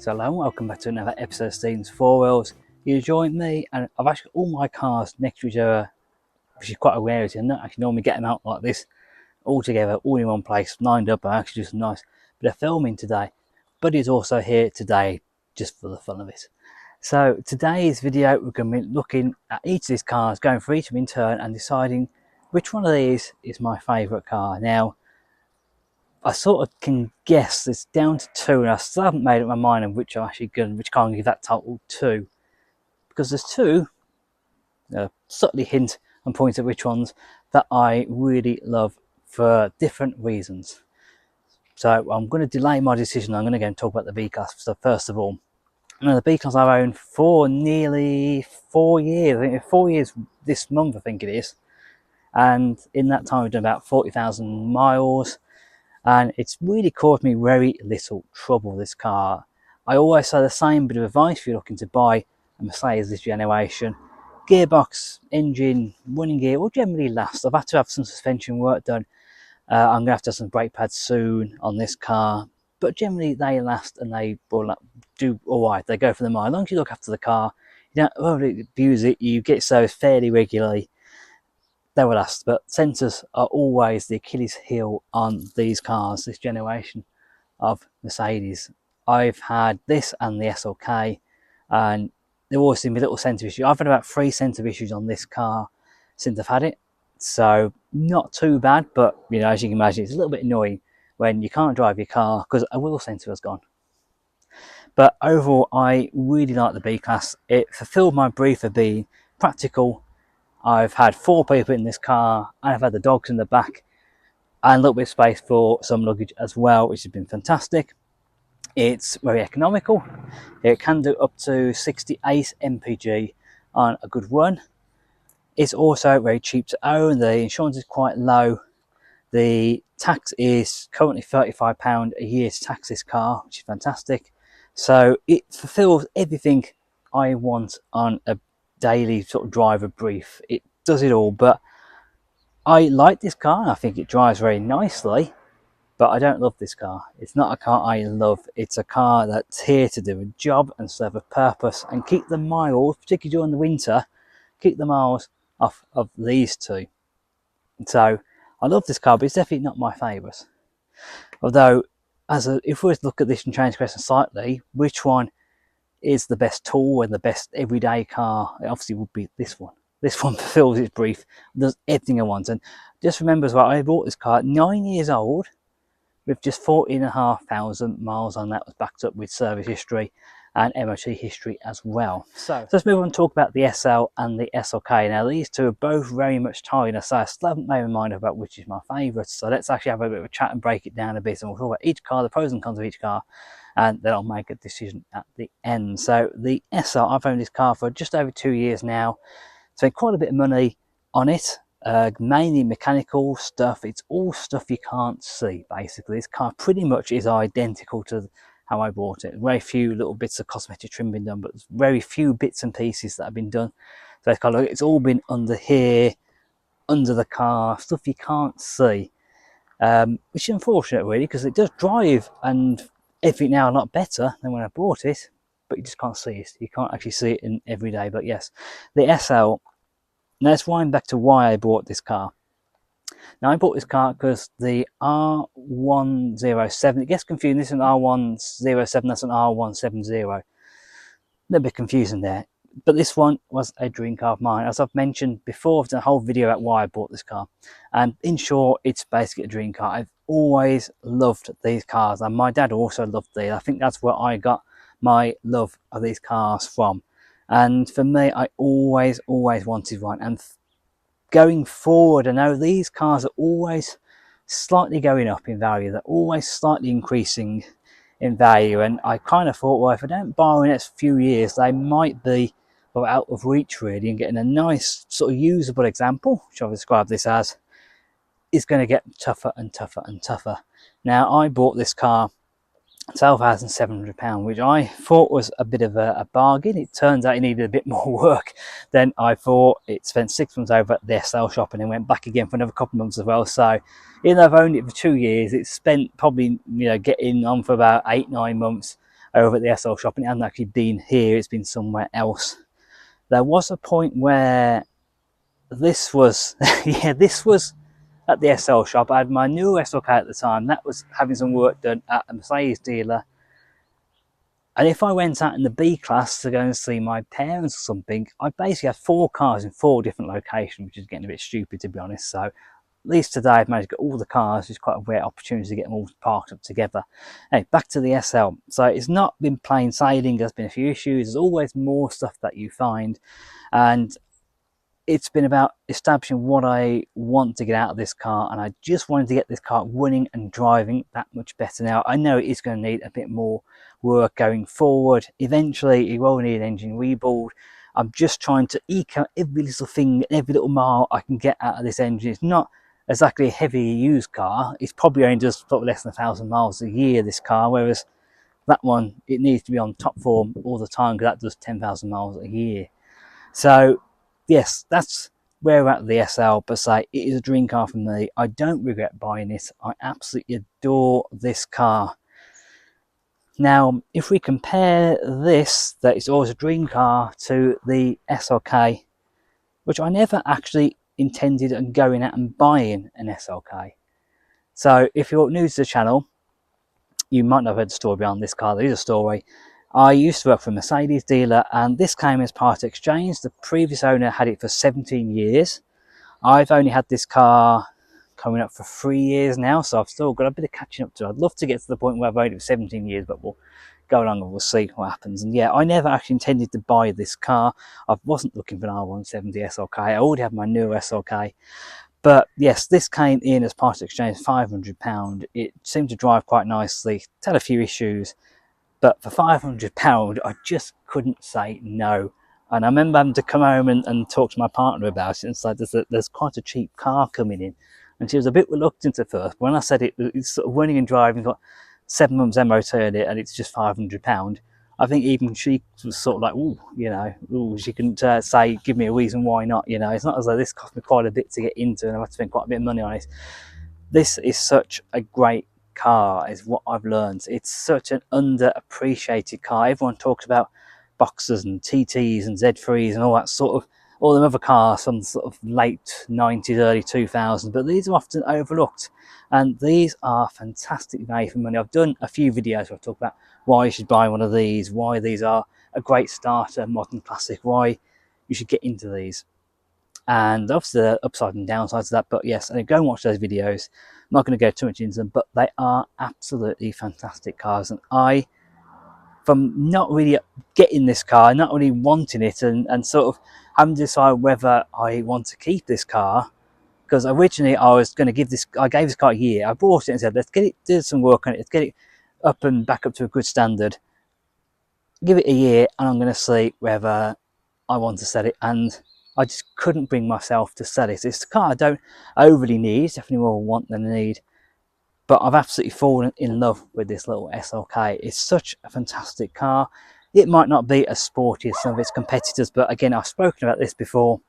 So hello and welcome back to another episode of Stephen's Four Wheels. You join me, and I've actually got all my cars next to each other, which is quite a rarity. I'm not actually normally getting them out like this, all together, all in one place, lined up. I actually do some nice bit of filming today. But he's also here today just for the fun of it. So today's video, we're going to be looking at each of these cars, going through each of them in turn and deciding which one of these is my favourite car. Now, I sort of can guess it's down to two, and I still haven't made up my mind on which I'm actually going, which can't give that title to, because there's two subtly hint and point at which ones that I really love for different reasons. So I'm going to delay my decision. I'm going to go and talk about the V-Class stuff first of all. Now the V-Class I've owned for nearly 4 years. I think 4 years this month, I think it is. And in that time, I've done about 40,000 miles. And it's really caused me very little trouble, this car. I always say the same bit of advice if you're looking to buy a Mercedes this generation. Gearbox, engine, running gear will generally last. I've had to have some suspension work done. I'm going to have to have some brake pads soon on this car. But generally they last and they will do alright. They go for the mile. As long as you look after the car, you don't overly abuse it, you get serviced fairly regularly, they will last. But sensors are always the Achilles heel on these cars, this generation of Mercedes. I've had this and the SLK, and there always seem to be little sensor issues. I've had about 3 sensor issues on this car since I've had it, so not too bad. But you know, as you can imagine, it's a little bit annoying when you can't drive your car because a wheel sensor has gone. But overall, I really like the V-Class. It fulfilled my brief of being practical. I've had 4 people in this car, and I've had the dogs in the back, and a little bit of space for some luggage as well, which has been fantastic. It's very economical. It can do up to 68 mpg on a good run. It's also very cheap to own. The insurance is quite low. The tax is currently £35 a year to tax this car, which is fantastic. So it fulfills everything I want on a daily sort of driver brief. It does it all. But I like this car. I think it drives very nicely, but I don't love this car. It's not a car I love. It's a car that's here to do a job and serve a purpose and keep the miles, particularly during the winter, keep the miles off of these two. So I love this car, but it's definitely not my favourite. Although, if we were to look at this and change the question slightly, which one is the best tool and the best everyday car? It obviously would be this one. This one fulfills its brief, does everything I want. And just remember as well, I bought this car at 9 years old with just 14,500 miles on that, was backed up with service history and MOT history as well. So let's move on and talk about the SL and the SLK. Now these two are both very much tied, so I still haven't made my mind about which is my favourite. So let's actually have a bit of a chat and break it down a bit, and we'll talk about each car, the pros and cons of each car, and then I'll make a decision at the end. So the SL, I've owned this car for just over 2 years now. Spent quite a bit of money on it. Mainly mechanical stuff. It's all stuff you can't see, basically. This car pretty much is identical to how I bought it. Very few little bits of cosmetic trim been done, but very few bits and pieces that have been done. So it's all been under here, under the car, stuff you can't see, which is unfortunate really, because it does drive and everything now a lot better than when I bought it, but you just can't see it. You can't actually see it in every day. But yes, the SL. Now let's wind back to why I bought this car. Now I bought this car because the R107, it gets confusing. This is an R107, that's an R170. A little bit confusing there. But this one was a dream car of mine. As I've mentioned before, I've done a whole video about why I bought this car. And in short, it's basically a dream car. I've always loved these cars, and my dad also loved these. I think that's where I got my love of these cars from. And for me, I always wanted one. And going forward, I know these cars are always slightly going up in value. They're always slightly increasing in value. And I kind of thought, well, if I don't buy in the next few years, they might be out of reach really. And getting a nice sort of usable example, which I've described this as, is going to get tougher and tougher and tougher. Now, I bought this car £12,700, which I thought was a bit of a bargain. It turns out it needed a bit more work than I thought. It spent 6 months over at the SL shop and then went back again for another couple of months as well. So even though I've owned it for 2 years, it's spent probably, you know, getting on for about 8-9 months, over at the SL shop, and it hasn't actually been here, it's been somewhere else. There was a point where this was, yeah, this was at the SL shop. I had my new SLK at the time, that was having some work done at a Mercedes dealer. And if I went out in the B class to go and see my parents or something, I basically had 4 cars in 4 different locations, which is getting a bit stupid, to be honest. So at least today I've managed to get all the cars. It's quite a rare opportunity to get them all parked up together. Hey, back to the SL. So it's not been plain sailing. There's been a few issues. There's always more stuff that you find. And it's been about establishing what I want to get out of this car, and I just wanted to get this car running and driving that much better. Now I know it is going to need a bit more work going forward. Eventually it will need an engine rebuild. I'm just trying to eke out every little thing, every little mile I can get out of this engine. It's not exactly a heavy used car. It's probably only does sort of less than 1,000 miles a year, this car, whereas that one, it needs to be on top form all the time, because that does 10,000 miles a year. So yes, that's where we're at the SL, but say it is a dream car for me. I don't regret buying it. I absolutely adore this car. Now, if we compare this, that it's always a dream car, to the SLK, which I never actually intended on going out and buying an SLK. So if you're new to the channel, you might not have heard the story behind this car. There is a story. I used to work for a Mercedes dealer, and this came as part exchange. The previous owner had it for 17 years. I've only had this car coming up for 3 years now, so I've still got a bit of catching up to. I'd love to get to the point where I've owned it for 17 years, but we'll go along and we'll see what happens. And yeah, I never actually intended to buy this car. I wasn't looking for an R170 SLK. I already had my new SLK. But yes, this came in as part exchange, £500. It seemed to drive quite nicely. It had a few issues, but for £500, I just couldn't say no. And I remember having to come home and talk to my partner about it and say, there's quite a cheap car coming in. And she was a bit reluctant at first. When I said it's sort of running and driving, got 7 months MOT on it, and it's just £500, I think even she was sort of like, ooh, you know, ooh, she couldn't say, give me a reason why not, you know. It's not as though this cost me quite a bit to get into, and I've had to spend quite a bit of money on it. This is such a great car, is what I've learned. It's such an underappreciated car. Everyone talks about Boxers and TTs and Z3s and all that sort of, all them other cars from sort of late 90s, early 2000s, but these are often overlooked, and these are fantastic value for money. I've done a few videos where I talk about why you should buy one of these, why these are a great starter modern classic, why you should get into these. And obviously the upside and downsides of that, but yes, and go and watch those videos. I'm not going to go too much into them, but they are absolutely fantastic cars. And I, from not really getting this car, not really wanting it, and sort of having to decide whether I want to keep this car, because originally I was going to give this, I gave this car a year. I bought it and said, let's get it, do some work on it, let's get it up and back up to a good standard. Give it a year, and I'm going to see whether I want to sell it. And I just couldn't bring myself to sell it. It's a car I don't overly need, it's definitely more want than I need. But I've absolutely fallen in love with this little SLK. It's such a fantastic car. It might not be as sporty as some of its competitors, but again, I've spoken about this before,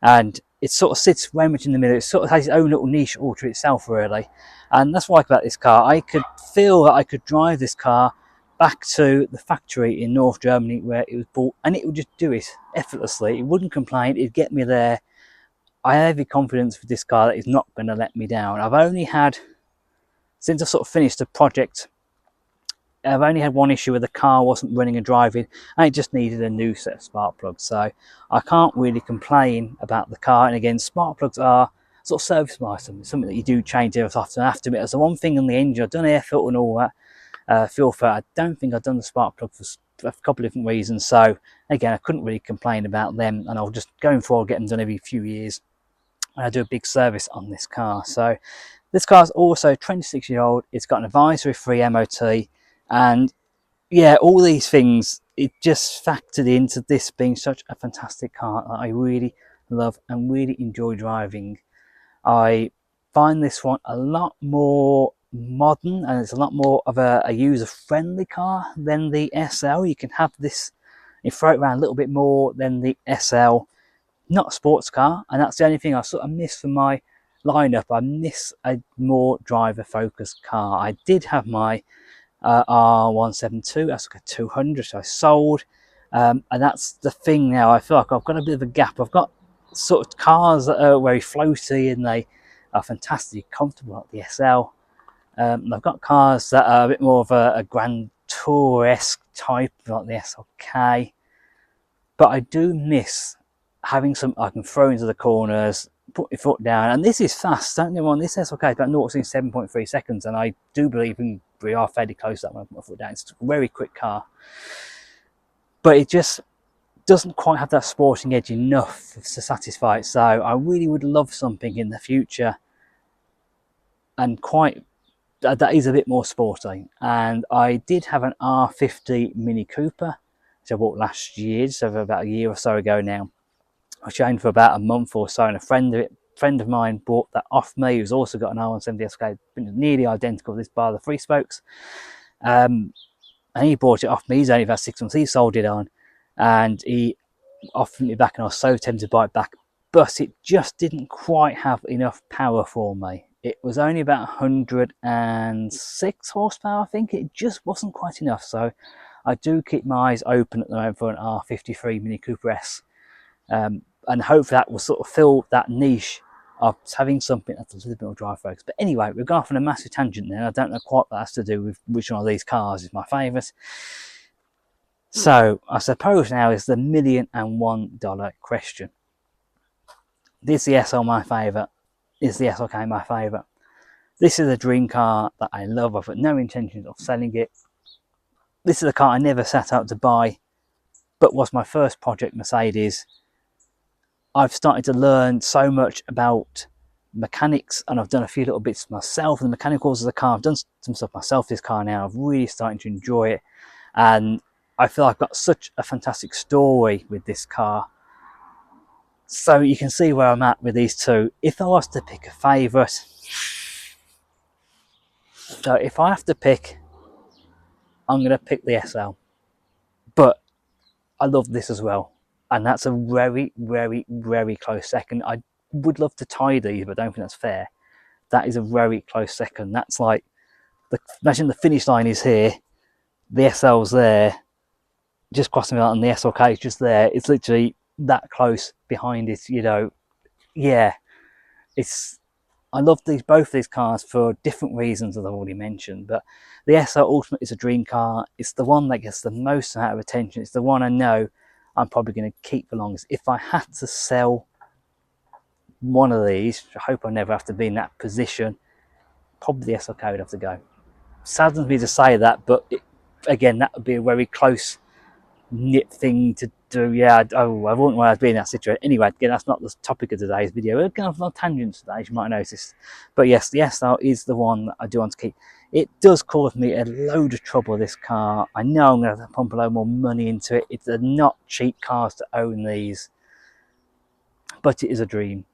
and it sort of sits very much in the middle. It sort of has its own little niche all to itself, really. And that's what I like about this car. I could feel that I could drive this car back to the factory in North Germany where it was bought, and it would just do it effortlessly. It wouldn't complain, it'd get me there. I have every confidence with this car that it's not going to let me down. I've only had, since I sort of finished the project, I've only had one issue where the car wasn't running and driving, and it just needed a new set of spark plugs. So I can't really complain about the car. And again, spark plugs are sort of service item. It's something that you do change every so often. After it, as the one thing on the engine, I've done air filter and all that, fuel filter. I don't think I've done the spark plug for a couple of different reasons. So again, I couldn't really complain about them, and I'll just going forward get them done every few years. And I do a big service on this car. So this car is also 26-year-old. It's got an advisory-free MOT, and yeah, all these things, it just factored into this being such a fantastic car that I really love and really enjoy driving. I find this one a lot more modern, and it's a lot more of a user-friendly car than the SL. You can have this, you throw it around a little bit more than the SL. Not a sports car, and that's the only thing I sort of miss from my lineup. I miss a more driver focused car. I did have my R172 SLK230, so I sold. And that's the thing now. I feel like I've got a bit of a gap. I've got sort of cars that are very floaty and they are fantastically comfortable, like the SL. I've got cars that are a bit more of a Grand Tour-esque type, like the SLK. But I do miss having some I can throw into the corners, put your foot down, and this is fast. Don't get me wrong, this SLK is about 0 to 7.3 seconds, and I do believe we are fairly close to that when I put my foot down. It's a very quick car, but it just doesn't quite have that sporting edge enough to satisfy it. So I really would love something in the future, and quite that is a bit more sporty. And I did have an R50 Mini Cooper, which I bought last year, so about a year or so ago now. I owned for about a month or so, and a friend of mine bought that off me, who's also got an R170 SLK, nearly identical to this bar, the 3 spokes. And he bought it off me. He's only about 6 months. He sold it on, and he offered me back, and I was so tempted to buy it back, but it just didn't quite have enough power for me. It was only about 106 horsepower, I think. It just wasn't quite enough. So I do keep my eyes open at the moment for an R53 Mini Cooper S. And hopefully that will sort of fill that niche of having something that's a little bit more drive focused. But anyway, we've gone off on a massive tangent there. I don't know quite what that has to do with which one of these cars is my favourite. So I suppose now is the $1,000,001 question. Is the SL my favourite? Is the SLK my favourite? This is a dream car that I love. I've got no intentions of selling it. This is a car I never set out to buy, but was my first project Mercedes. I've started to learn so much about mechanics, and I've done a few little bits myself, and the mechanicals of the car. I've done some stuff myself this car now. I've really started to enjoy it, and I feel I've got such a fantastic story with this car. So you can see where I'm at with these two. If I was to pick a favourite, so if I have to pick, I'm going to pick the SL. But I love this as well, and that's a very, very, very close second. I would love to tie these, but I don't think that's fair. That is a very close second. That's like, imagine the finish line is here, the SL's there, just crossing out, and the SLK is just there. It's literally that close behind it, you know. Yeah, I love both these cars for different reasons, as I've already mentioned. But the SL Ultimate is a dream car. It's the one that gets the most amount of attention. It's the one I know I'm probably going to keep the longest. If I had to sell one of these, I hope I never have to be in that position, probably the SLK would have to go. Saddens me to say that, but again, that would be a very close knit thing to do. Yeah, I wouldn't want to be in that situation. Anyway, again, that's not the topic of today's video. We're going off on tangents today, as you might notice. But yes, the SL is the one that I do want to keep. It does cause me a load of trouble, this car. I know I'm going to have to pump a load more money into it. It's not cheap cars to own these, but it is a dream,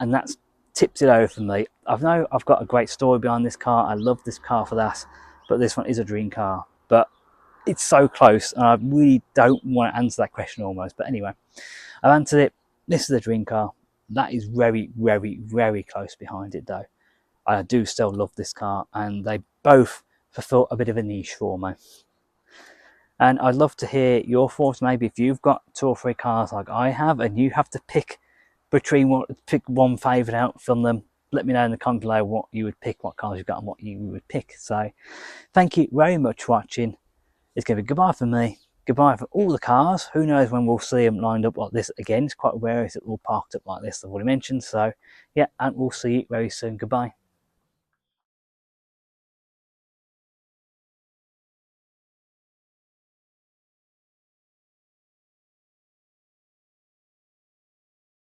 and that's tips it over for me. I know I've got a great story behind this car. I love this car for that, but this one is a dream car. But it's so close, and I really don't want to answer that question almost. But anyway, I've answered it. This is a dream car. That is very, very, very close behind it, though. I do still love this car, and they both fulfill a bit of a niche for me. And I'd love to hear your thoughts. Maybe if you've got 2 or 3 cars like I have, and you have to pick one favourite out from them, let me know in the comments below what you would pick, what cars you've got, and what you would pick. So thank you very much for watching. It's going to be goodbye for me, goodbye for all the cars. Who knows when we'll see them lined up like this again. It's quite rare it's all parked up like this, I've already mentioned. So yeah, and we'll see you very soon. Goodbye.